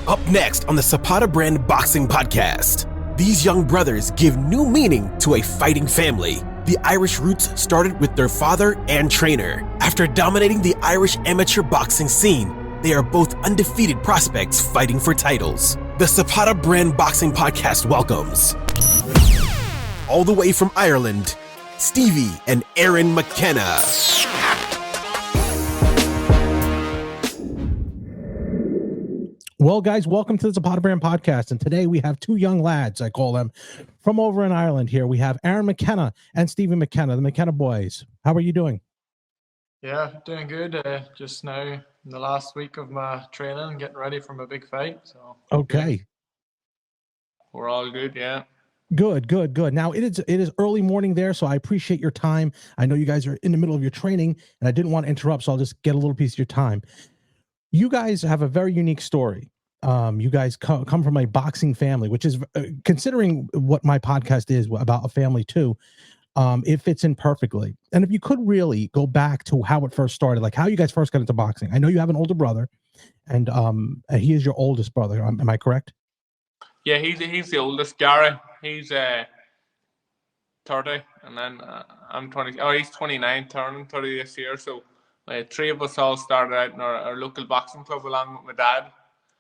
Up next on the Zapata Brand Boxing Podcast, these young brothers give new meaning to a fighting family. The Irish roots started with their father and trainer. After dominating the Irish amateur boxing scene, they are both undefeated prospects fighting for titles. The Zapata Brand Boxing Podcast welcomes, all the way from Ireland, Stevie and Aaron McKenna. Well, guys, welcome to the Zapata Brand Podcast. And today we have two young lads, I call them, from over in Ireland here. We have Aaron McKenna and Stevie McKenna, the McKenna boys. How are you doing? Yeah, doing good. Just now in the last week of my training, getting ready for my big fight. So okay. Good. We're all good, yeah. Good. Now, it is early morning there, so I appreciate your time. I know you guys are in the middle of your training, and I didn't want to interrupt, so I'll just get a little piece of your time. You guys have a very unique story. You guys come from a boxing family, which is, considering what my podcast is about a family too, it fits in perfectly. And if you could really go back to how it first started, like how you guys first got into boxing. I know you have an older brother, and he is your oldest brother. Am I correct? Yeah, he's the oldest. Gary, he's 30, and then I'm 20. Oh, he's 29, turning 30 this year. So three of us all started out in our local boxing club along with my dad.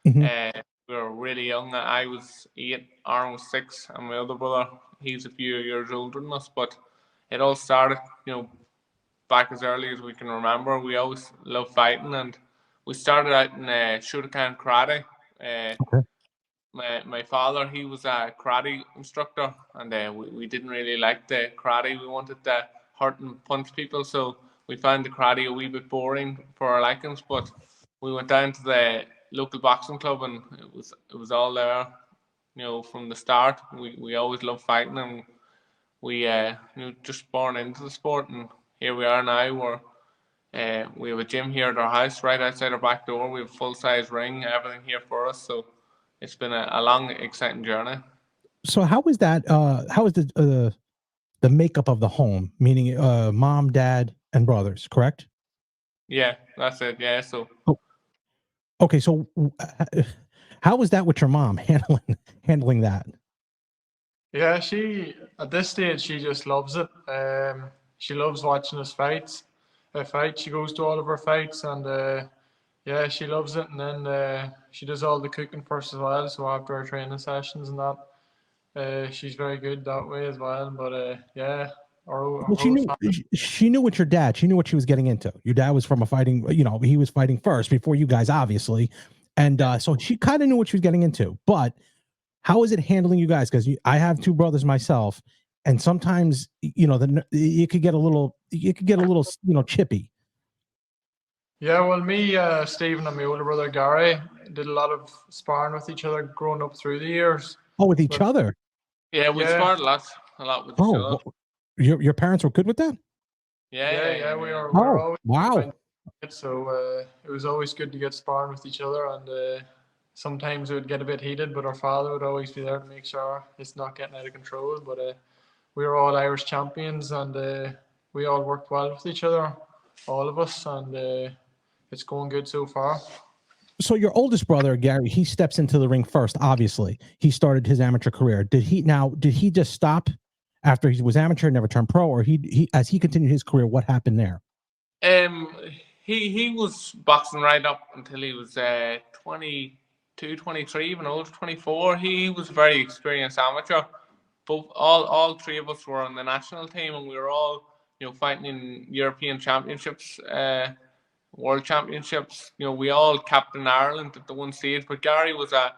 Mm-hmm. We were really young. I was 8, Aaron was 6, and my other brother, he's a few years older than us. But it all started, back as early as we can remember. We always loved fighting, and we started out in Shotokan karate. Okay. My father, he was a karate instructor, and we didn't really like the karate. We wanted to hurt and punch people, so we found the karate a wee bit boring for our likings. But we went down to the local boxing club, and it was all there, from the start. We always loved fighting, and we just born into the sport, and here we are now. We have a gym here at our house, right outside our back door. We have a full-size ring, everything here for us. So it's been a long, exciting journey. So how is that? How is the makeup of the home? Meaning, mom, dad, and brothers, correct? Yeah, that's it. Yeah. So. Okay. So how was that with your mom handling that? Yeah, at this stage she just loves it. She loves watching us fight. She goes to all of our fights, and yeah, she loves it. And then she does all the cooking for us as well. So after our training sessions and that, she's very good that way as well. But yeah, she knew what your dad. She knew what she was getting into. Your dad was from a fighting. He was fighting first before you guys, obviously, and so she kind of knew what she was getting into. But how is it handling you guys? Because I have two brothers myself, and sometimes you could get a little chippy. Yeah, well, me, Stephen, and my older brother Gary did a lot of sparring with each other growing up through the years. Oh, with each other? Yeah, we sparred a lot with each other. Your parents were good with that? Yeah, we were. Oh, wow. So it was always good to get sparring with each other, and sometimes it would get a bit heated, but our father would always be there to make sure it's not getting out of control. But we were all Irish champions, and we all worked well with each other, all of us, and it's going good so far. So your oldest brother, Gary, he steps into the ring first, obviously. He started his amateur career. Did he just stop after he was amateur, never turned pro, or he as he continued his career, what happened there? He was boxing right up until he was 22, 23, even older, 24. He was a very experienced amateur. All three of us were on the national team, and we were all fighting in European championships, world championships. We all captained Ireland at the one stage. But Gary was a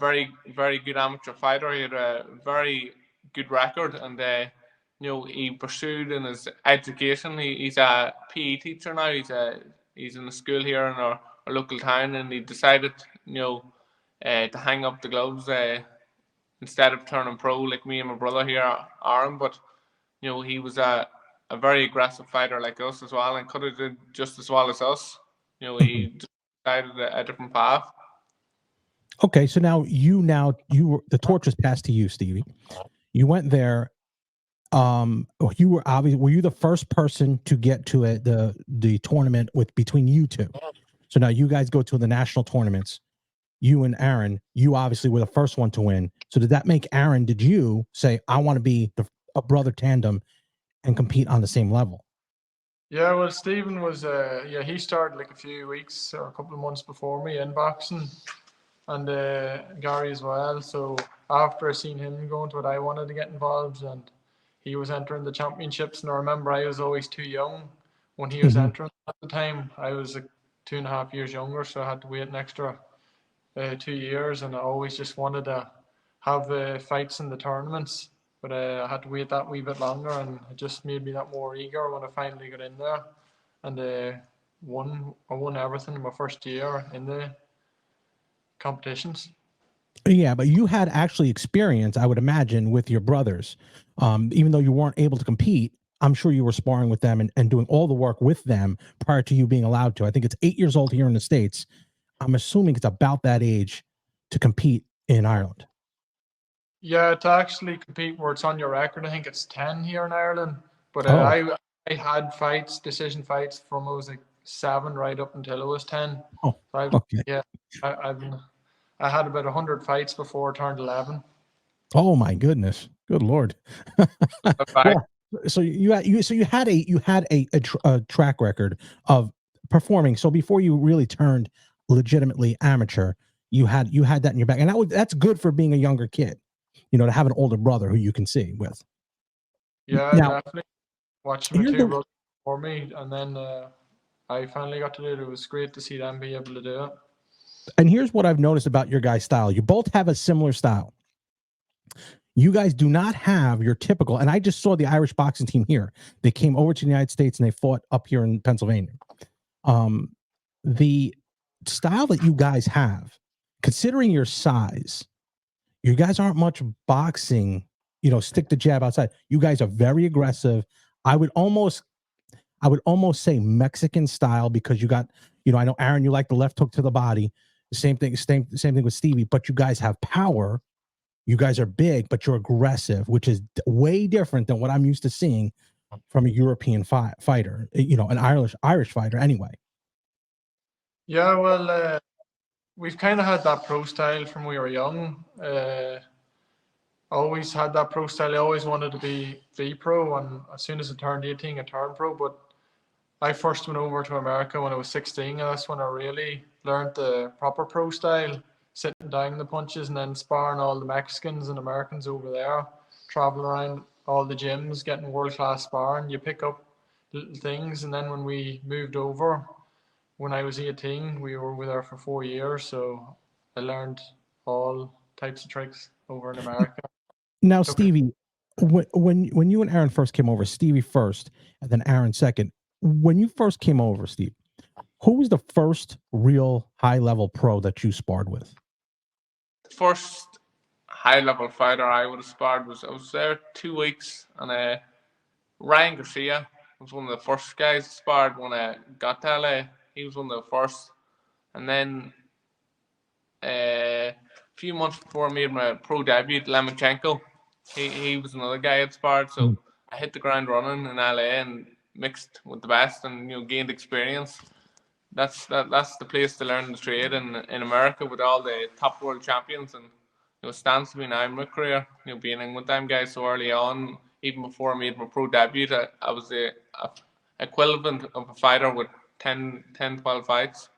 very, very good amateur fighter. He had a very good record, and he pursued in his education. He's a PE teacher now. He's in a school here in our local town, and he decided to hang up the gloves instead of turning pro like me and my brother here, Aaron. But he was a very aggressive fighter like us as well, and could have did just as well as us. He decided a different path. Okay, so now the torch was passed to you, Stevie. You went there. Were you the first person to get to the tournament between you two? So now you guys go to the national tournaments. you and Aaron, you obviously were the first one to win. So did that make Aaron, did you say, I want to be a brother tandem and compete on the same level? Yeah, well, Stephen was, he started like a few weeks or a couple of months before me in boxing, and Gary as well. So after I seen him going to it, I wanted to get involved, and he was entering the championships. And I remember I was always too young when he was entering at the time. I was like 2.5 years younger, so I had to wait an extra 2 years, and I always just wanted to have fights in the tournaments. But I had to wait that wee bit longer, and it just made me that more eager when I finally got in there. And I won everything in my first year in the competitions. Yeah, but you had actually experience, I would imagine, with your brothers. Even though you weren't able to compete, I'm sure you were sparring with them and doing all the work with them prior to you being allowed to. I think it's 8 years old here in the States. I'm assuming it's about that age to compete in Ireland. Yeah, to actually compete where it's on your record, I think it's 10 here in Ireland. But I had fights, decision fights from I was like 7 right up until I was 10. Oh, So okay. yeah, I had about 100 fights before I turned 11. Oh my goodness, good Lord. Well, so you had a track record of performing. So before you really turned legitimately amateur, you had that in your back, and that's good for being a younger kid. You know, to have an older brother who you can see with. Yeah, Now, definitely. Watching my two brothers for me, and then I finally got to do it. It was great to see them be able to do it. And here's what I've noticed about your guys' style. You both have a similar style. You guys do not have your typical, and I just saw the Irish boxing team here. They came over to the United States and they fought up here in Pennsylvania. The style that you guys have, considering your size, you guys aren't much boxing, stick the jab outside. You guys are very aggressive. I would almost say Mexican style, because you got, I know Aaron, you like the left hook to the body. The same thing with Stevie, but you guys have power. You guys are big, but you're aggressive, which is way different than what I'm used to seeing from a European fighter, an Irish fighter anyway. Yeah, well, we've kind of had that pro style from we were young. Always had that pro style. I always wanted to be pro, and as soon as I turned 18, I turned pro. But I first went over to America when I was 16, and that's when I really learned the proper pro style, sitting down the punches and then sparring all the Mexicans and Americans over there, traveling around all the gyms, getting world-class sparring. You pick up little things, and then when we moved over, when I was 18, we were there for 4 years, so I learned all types of tricks over in America. Now, Stevie, when you and Aaron first came over, Stevie first, and then Aaron second, when you first came over, Steve, who was the first real high-level pro that you sparred with? First high-level fighter I would have sparred I was there 2 weeks, and Ryan Garcia was one of the first guys I sparred when I got to LA. He was one of the first. And then a few months before I made my pro debut, Lemachenko, he was another guy I'd sparred. So I hit the ground running in LA and mixed with the best, and gained experience. That's the place to learn the trade in America, with all the top world champions, and stands to me now in my career. Being in with them guys so early on, even before I made my pro debut, I was the equivalent of a fighter with 10, 12 fights.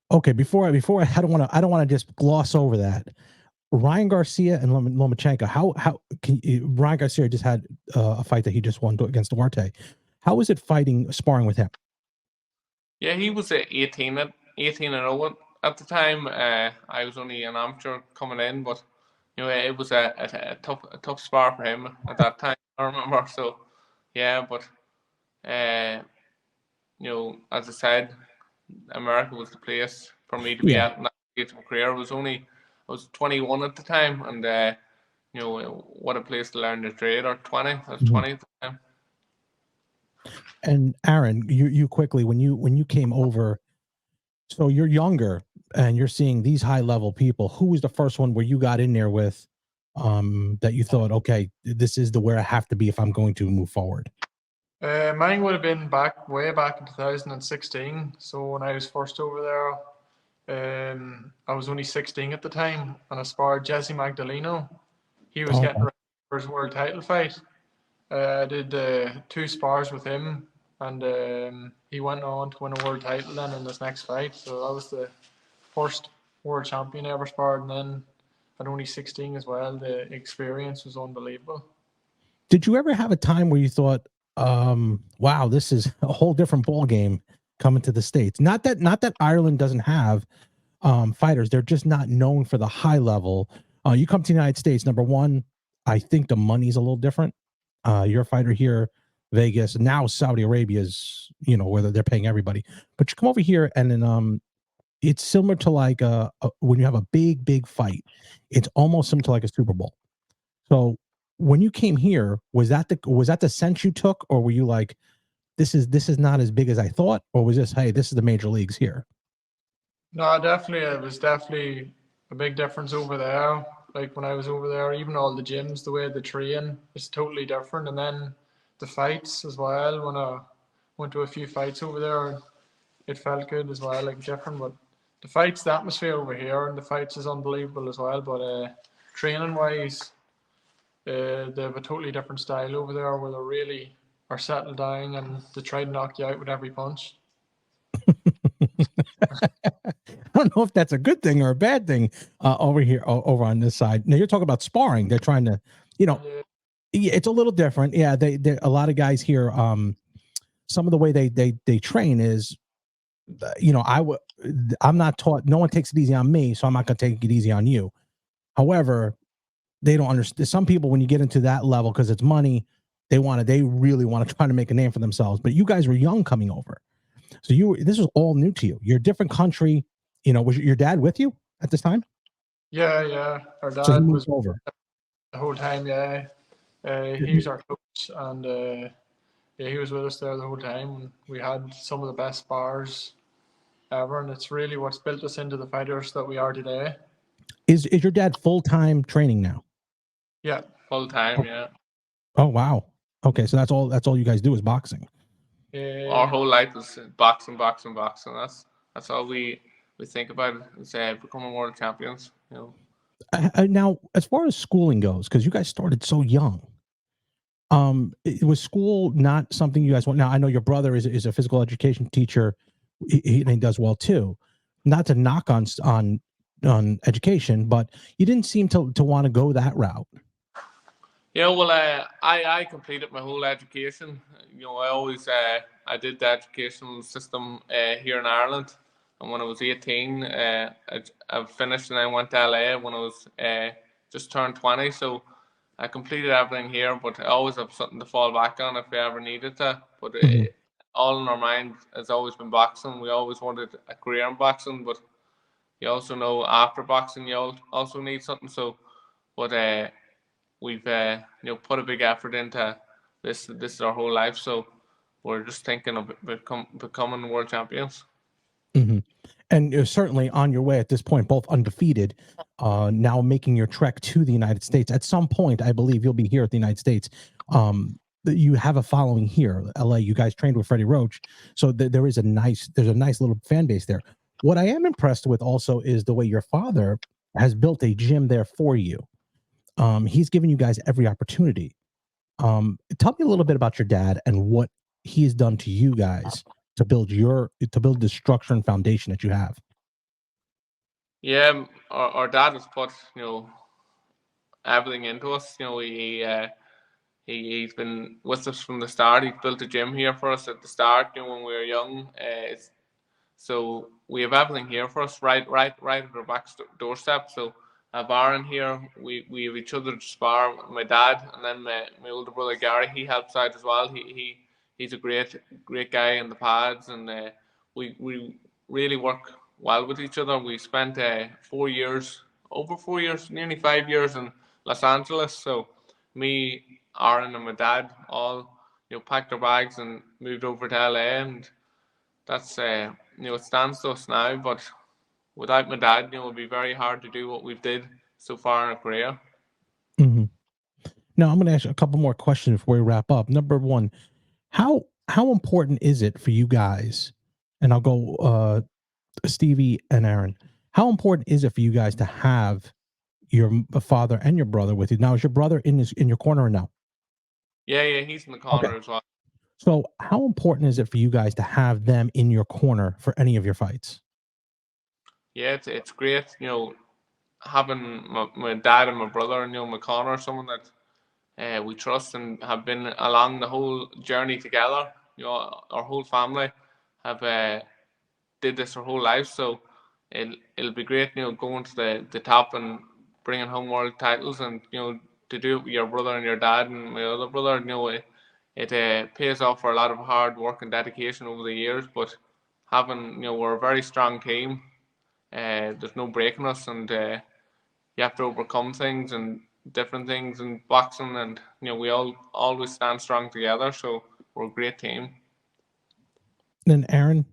Okay, before I don't want to just gloss over that. Ryan Garcia and Lomachenko. How can Ryan Garcia just had a fight that he just won against Duarte? How was it sparring with him? Yeah, he was 18 and 0 at the time. I was only an amateur coming in, but it was a tough spar for him at that time, I remember. So yeah, but as I said, America was the place for me to be at in that stage of my career. I was 21 at the time, and what a place to learn the trade. Or 20, I was 20 at the time. And Aaron, you quickly, when you came over, so you're younger and you're seeing these high level people. Who was the first one where you got in there with that you thought, okay, this is where I have to be if I'm going to move forward? Mine would have been way back in 2016. So when I was first over there, I was only 16 at the time, and I sparred Jesse Magdaleno. He was Oh, getting ready for his world title fight. I did 2 spars with him, and he went on to win a world title then in his next fight. So that was the first world champion I ever sparred, and then at only 16 as well. The experience was unbelievable. did you ever have a time where you thought, wow, this is a whole different ball game coming to the States? Not that Ireland doesn't have fighters, they're just not known for the high level. You come to the United States, number one, I think the money's a little different. You're a fighter here, Vegas, now Saudi Arabia is, whether they're paying everybody, but you come over here and then it's similar to like when you have a big fight, it's almost similar to like a Super Bowl. So when you came here, was that the sense you took, or were you like, this is not as big as I thought, or was this, hey, this is the major leagues here? No, definitely, it was definitely a big difference over there. Like when I was over there, even all the gyms, the way they train is totally different. And then the fights as well. When I went to a few fights over there, it felt good as well, like different. But the fights, the atmosphere over here, and the fights is unbelievable as well. But training wise, they have a totally different style over there, where they really are settled down and they try to knock you out with every punch. I don't know if that's a good thing or a bad thing over here, over on this side. Now you're talking about sparring. They're trying to, yeah, it's a little different. Yeah, they a lot of guys here. Some of the way they train is, I'm not taught. No one takes it easy on me, so I'm not going to take it easy on you. However, they don't understand. Some people, when you get into that level, because it's money, they really want to try to make a name for themselves. But you guys were young coming over. So this was all new to you. You're a different country. Was your dad with you at this time? Yeah. Our So he dad moved was over the whole time. Yeah, he was our coach, and he was with us there the whole time. We had some of the best spars ever, and it's really what's built us into the fighters that we are today. Is your dad full-time training now? Yeah, Full time, yeah. Oh wow. Okay, so that's all you guys do is boxing. Our whole life is boxing. That's all we think about is becoming world champions. Now, as far as schooling goes, because you guys started so young, was school not something you guys want? Now, I know your brother is a physical education teacher. He does well too. Not to knock on education, but you didn't seem to want to go that route. Yeah, well, I completed my whole education. I always I did the educational system here in Ireland, and when I was 18, I finished and I went to LA when I was just turned 20. So I completed everything here, but I always have something to fall back on if I ever needed to. But all in our mind has always been boxing. We always wanted a career in boxing, but you also know after boxing you also need something. So, but we've put a big effort into this. This is our whole life, so we're just thinking of becoming world champions. Mm-hmm. And you're certainly on your way at this point, both undefeated, now making your trek to the United States. At some point, I believe you'll be here at the United States. You have a following here, LA. You guys trained with Freddie Roach, so there's a nice little fan base there. What I am impressed with also is the way your father has built a gym there for you. He's given you guys every opportunity. Tell me a little bit about your dad and what he has done to you guys to build the structure and foundation that you have. Yeah, our dad has put everything into us. He's been with us from the start. He built a gym here for us at the start. When we were young. So we have everything here for us, right at our back doorstep. So I have Aaron here. We have each other to spar. My dad, and then my older brother Gary. He helps out as well. He's a great guy in the pads, and we really work well with each other. We spent 4 years, over 4 years, nearly 5 years in Los Angeles. So me, Aaron, and my dad all packed our bags and moved over to LA, and that's it stands to us now. But without my dad, it would be very hard to do what we've did so far in our career. Mm-hmm. Now I'm going to ask you a couple more questions before we wrap up. Number one, how important is it for you guys? And I'll go Stevie and Aaron, how important is it for you guys to have your father and your brother with you? Now, is your brother in your corner or no? Yeah, he's in the corner as well. So how important is it for you guys to have them in your corner for any of your fights? Yeah, it's great, having my dad and my brother in my corner, someone that we trust and have been along the whole journey together. Our whole family have did this our whole life, so it'll be great, going to the top and bringing home world titles, and to do it with your brother and your dad and my other brother. It pays off for a lot of hard work and dedication over the years, but having we're a very strong team. There's no breaking us, and you have to overcome things and different things in boxing, and we all always stand strong together, so we're a great team. Then Aaron?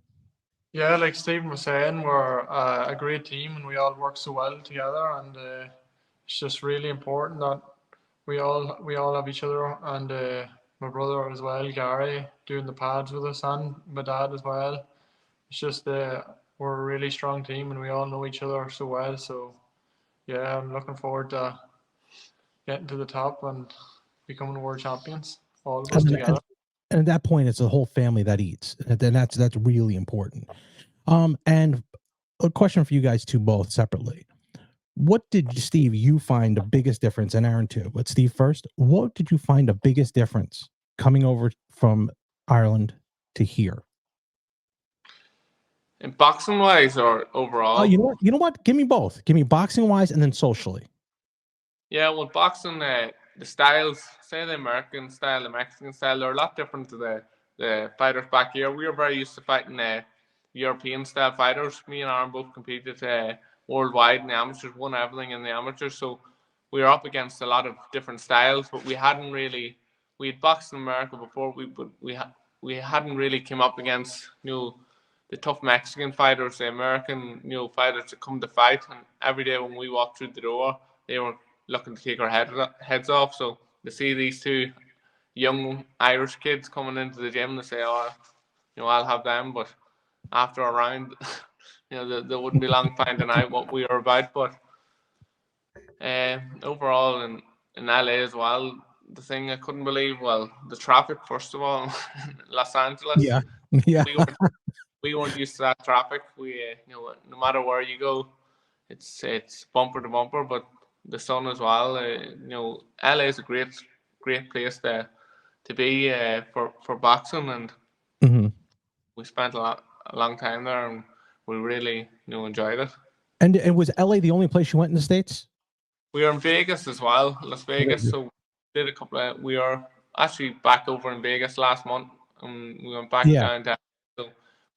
Yeah, like Stephen was saying, we're a great team and we all work so well together, and it's just really important that we all have each other, and my brother as well, Gary, doing the pads with us, and my dad as well. It's just we're a really strong team and we all know each other so well. So yeah, I'm looking forward to getting to the top and becoming world champions, all of us together. And at that point, it's the whole family that eats, and that's really important. And a question for you guys two both separately. What did you find the biggest difference, and Aaron too, but Steve first, what did you find the biggest difference coming over from Ireland to here? In boxing wise or overall? Oh, you know what? Give me both. Give me boxing wise and then socially. Yeah, well, boxing, the styles, say the American style, the Mexican style, they're a lot different to the fighters back here. We were very used to fighting European style fighters. Me and Aaron both competed worldwide in the amateurs, won everything in the amateurs. So we were up against a lot of different styles, but we had boxed in America before, we hadn't really come up against the tough Mexican fighters, the American fighters that come to fight. And every day when we walked through the door, they were looking to take our heads off. So to see these two young Irish kids coming into the gym, to say, "Oh, I'll have them," but after a round, they wouldn't be long finding out what we were about. But overall, in LA as well, the thing I couldn't believe, well, the traffic first of all, Los Angeles. Yeah. We weren't used to that traffic. We, no matter where you go, it's bumper to bumper. But the sun as well. LA is a great place to be for boxing, and we spent a long time there, and we really enjoyed it. And was LA the only place you went in the States? We were in Vegas as well, Las Vegas. So did a couple of. We are actually back over in Vegas last month, and we went back down to. So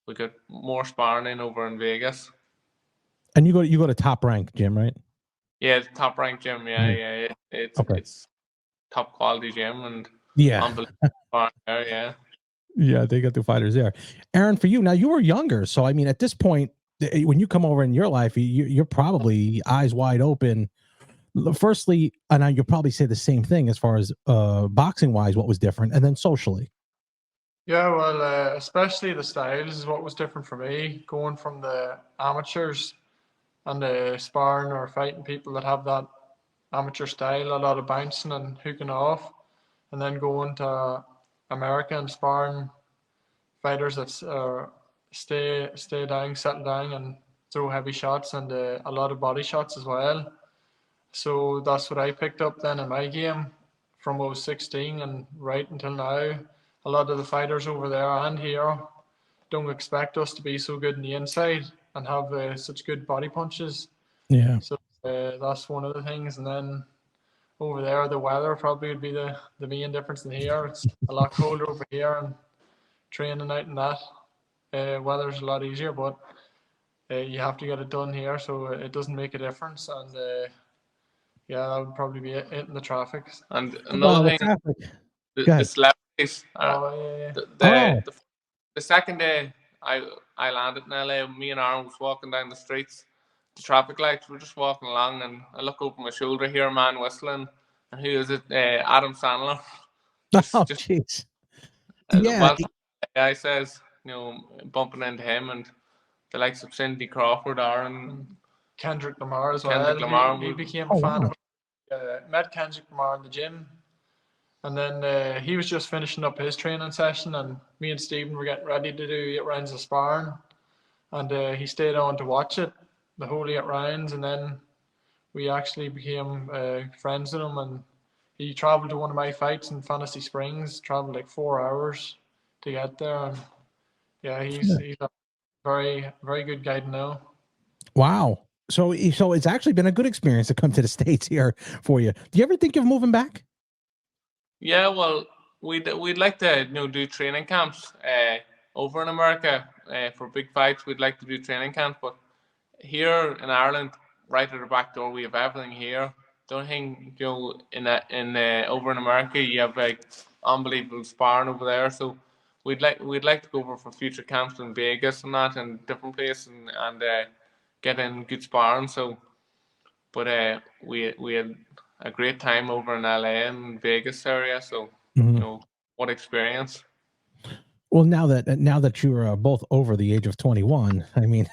we got more sparring in over in Vegas. And you go to Top Rank gym, right? Yeah, Top Rank gym. Yeah. It's top quality gym, and unbelievable. Yeah, they got the fighters there. Aaron, for you now, you were younger, so I mean, at this point, when you come over in your life, you're probably eyes wide open. Firstly, and you'll probably say the same thing as far as boxing wise, what was different, and then socially. Yeah, well, especially the styles is what was different for me. Going from the amateurs and the sparring or fighting people that have that amateur style, a lot of bouncing and hooking off, and then going to America and sparring fighters that stay down, settle down, and throw heavy shots, and a lot of body shots as well. So that's what I picked up then in my game from when I was 16 and right until now. A lot of the fighters over there and here don't expect us to be so good in the inside and have such good body punches. Yeah. So that's one of the things. And then over there, the weather probably would be the main difference in here. It's a lot colder over here, and training out in that weather's a lot easier, but you have to get it done here, so it doesn't make a difference. And yeah, that would probably be it in the traffic. And another thing, the celebrities. The second day I landed in LA, me and Aaron was walking down the streets, the traffic lights, we're just walking along, and I look over my shoulder, hear a man whistling, and who is it? Adam Sandler. Jeez. The guy says, bumping into him, and the likes of Cindy Crawford, Aaron, Kendrick Lamar as Kendrick well. Lamar. He became a fan wow. of met Kendrick Lamar in the gym. And then he was just finishing up his training session, and me and Stephen were getting ready to do 8 rounds of sparring. And he stayed on to watch it, the whole 8 rounds, and then we actually became friends with him. And he traveled to one of my fights in Fantasy Springs, traveled like 4 hours to get there. And yeah, he's a very, very good guy to know. Wow. So it's actually been a good experience to come to the States here for you. Do you ever think of moving back? Yeah, well, we'd like to do training camps over in America for big fights. We'd like to do training camps, but here in Ireland, right at the back door, we have everything here. The only thing in over in America, you have like unbelievable sparring over there. So we'd like to go over for future camps in Vegas and that, and different places, and get in good sparring. So, but we had a great time over in LA and Vegas area. So what experience. Well, now that you're both over the age of 21, I mean,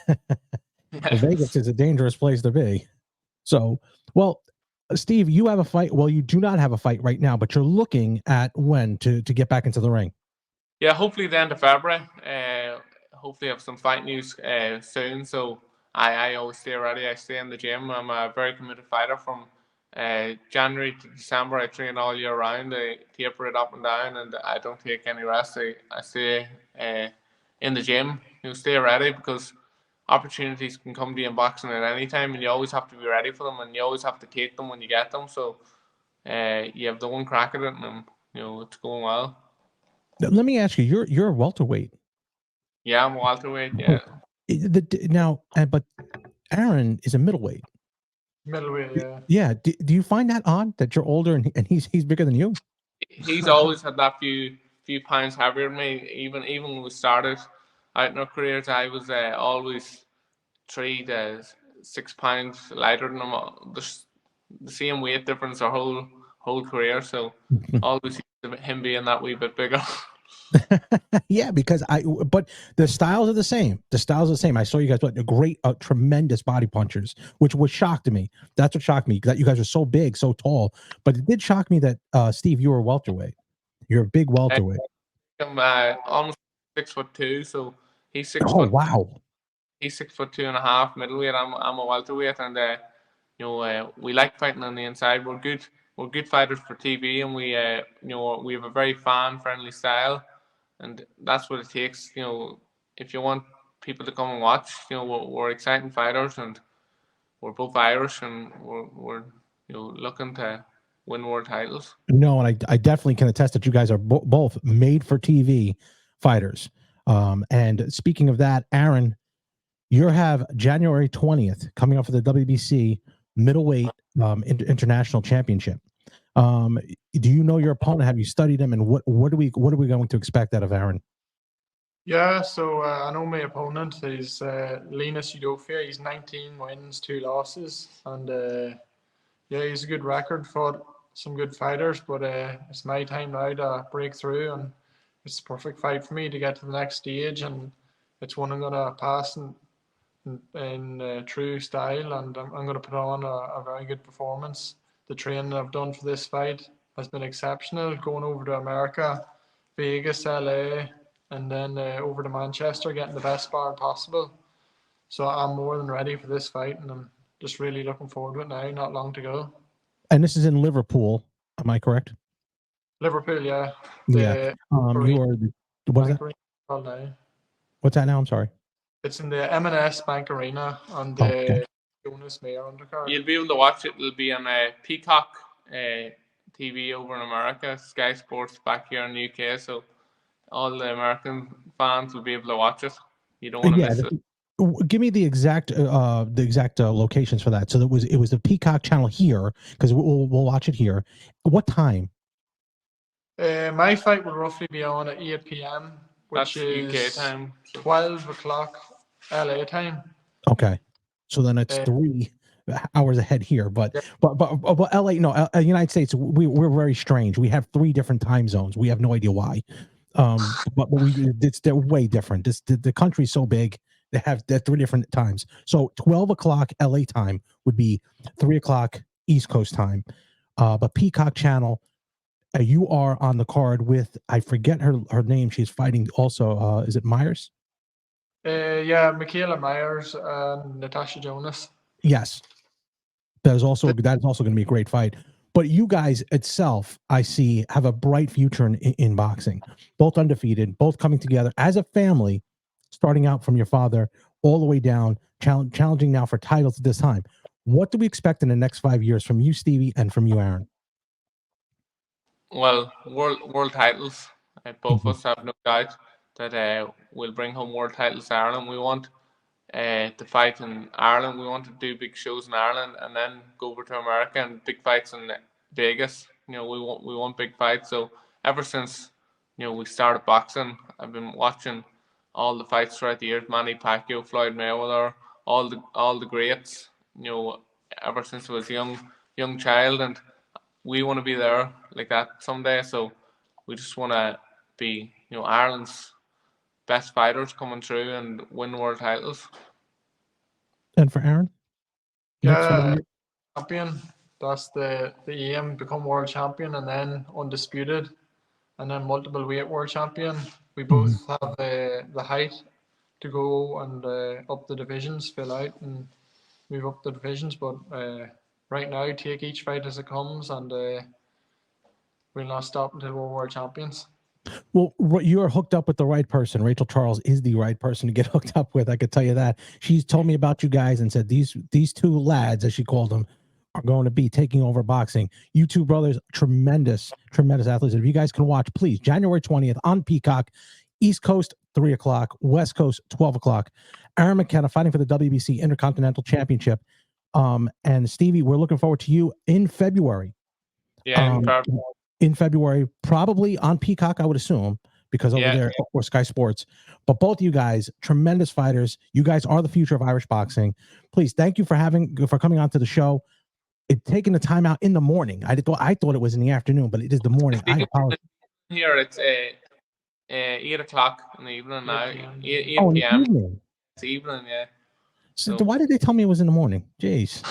Vegas is a dangerous place to be. So, well, Steve, you have a fight. Well, you do not have a fight right now, but you're looking at when to get back into the ring. Yeah, hopefully the end of February. Hopefully have some fight news soon. So I always stay ready. I stay in the gym. I'm a very committed fighter. From January to December, I train all year round. I taper it up and down, and I don't take any rest. I stay in the gym. Stay ready, because opportunities can come to you in boxing at any time, and you always have to be ready for them, and you always have to take them when you get them. So you have the one crack at it, and it's going well. Let me ask you, you're a welterweight. Yeah, I'm a welterweight. Yeah. But Aaron is a middleweight. Middleweight, yeah. Yeah. Do you find that odd that you're older and he's bigger than you? He's always had that few pounds heavier than me. Even when we started out in our careers, I was always 3 to 6 pounds lighter than him. There's the same weight difference our whole career. So always him being that wee bit bigger. Yeah, because but the styles are the same. I saw you guys great, tremendous body punchers, which shocked me. That's what shocked me, that you guys are so big, so tall. But it did shock me that Steve, you were welterweight. You're a big welterweight. I'm almost 6'2", so he's 6 foot. Oh wow! He's 6'2.5" middleweight. I'm a welterweight, and we like fighting on the inside. We're good fighters for TV, and we have a very fan friendly style. And that's what it takes, if you want people to come and watch. We're exciting fighters, and we're both Irish, and we're looking to win world titles. No, and I definitely can attest that you guys are both made for TV fighters. And speaking of that, Aaron, you have January 20th coming up for the WBC middleweight international championship. Do you know your opponent? Have you studied him? And what are we going to expect out of Aaron? Yeah, so I know my opponent. He's Linus Udofia. He's 19 wins, 2 losses, and yeah, he's a good record. Fought some good fighters, but it's my time now to break through, and it's a perfect fight for me to get to the next stage, and it's one I'm gonna pass in true style, and I'm gonna put on a very good performance. The training I've done for this fight has been exceptional. Going over to America, Vegas, LA, and then over to Manchester, getting the best sparring possible. So I'm more than ready for this fight, and I'm just really looking forward to it now. Not long to go. And this is in Liverpool, am I correct? Liverpool, yeah. Yeah. You are. What is that? What's that now? I'm sorry. It's in the M&S Bank Arena on the Jonas Mayer undercard. You'll be able to watch it. It'll be on Peacock TV over in America, Sky Sports back here in the UK. So all the American fans will be able to watch it. You don't want to miss it. Give me the exact locations for that. So it was the Peacock channel here, because we'll watch it here. What time? My fight will roughly be on at 8 p.m. which That's is UK time. 12 o'clock LA time. Okay, so then it's 3 hours ahead here, but LA, no, United States, we're very strange. We have 3 different time zones. We have no idea why. But they're way different. The country's so big. They're 3 different times. So 12 o'clock LA time would be 3 o'clock East Coast time. But Peacock Channel, you are on the card with, I forget her name. She's fighting also. Is it Myers? Yeah, Michaela Myers and Natasha Jonas. Yes. That is also going to be a great fight. But you guys itself, I see, have a bright future in boxing. Both undefeated, both coming together as a family, starting out from your father all the way down, challenging now for titles at this time. What do we expect in the next 5 years from you, Stevie, and from you, Aaron? Well, world titles. Both of us have no doubt that we'll bring home world titles to Ireland. We want to fight in Ireland. We want to do big shows in Ireland and then go over to America and big fights in Vegas. We want big fights. So ever since we started boxing, I've been watching all the fights throughout the years. Manny Pacquiao, Floyd Mayweather, all the greats. Ever since I was a young child, and we want to be there like that someday. So we just want to be Ireland's best fighters coming through and win world titles. And for Aaron? Yeah, champion. That's the aim, become world champion and then undisputed and then multiple weight world champion. We both have the height to go and up the divisions, fill out and move up the divisions. But right now, take each fight as it comes and we'll not stop until we're world champions. Well, you are hooked up with the right person. Rachel Charles is the right person to get hooked up with. I could tell you that. She's told me about you guys and said these 2 lads, as she called them, are going to be taking over boxing. You 2 brothers, tremendous athletes. If you guys can watch, please, January 20th on Peacock, East Coast, 3 o'clock, West Coast, 12 o'clock. Aaron McKenna fighting for the WBC Intercontinental Championship. And Stevie, we're looking forward to you in February. Yeah, in February, probably on Peacock, I would assume, because over there, of course, Sky Sports. But both of you guys, tremendous fighters. You guys are the future of Irish boxing. Please, thank you for coming on to the show. Taking the time out in the morning. I thought it was in the afternoon, but it is the morning. I apologize. Here it's 8 o'clock in the evening now. 8 p.m. It's evening, yeah. So why did they tell me it was in the morning? Jeez.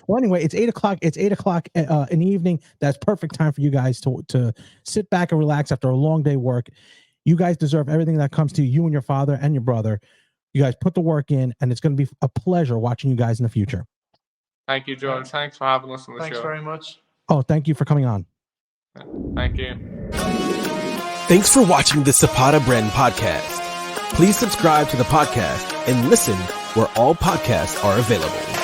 Well, anyway, it's 8 o'clock. It's 8 o'clock in the evening. That's perfect time for you guys to sit back and relax after a long day work. You guys deserve everything that comes to you and your father and your brother. You guys put the work in, and it's going to be a pleasure watching you guys in the future. Thank you, George. Thanks for having us on the show. Thanks very much. Oh, thank you for coming on. Thank you. Thanks for watching the Zapata Brand podcast. Please subscribe to the podcast and listen where all podcasts are available.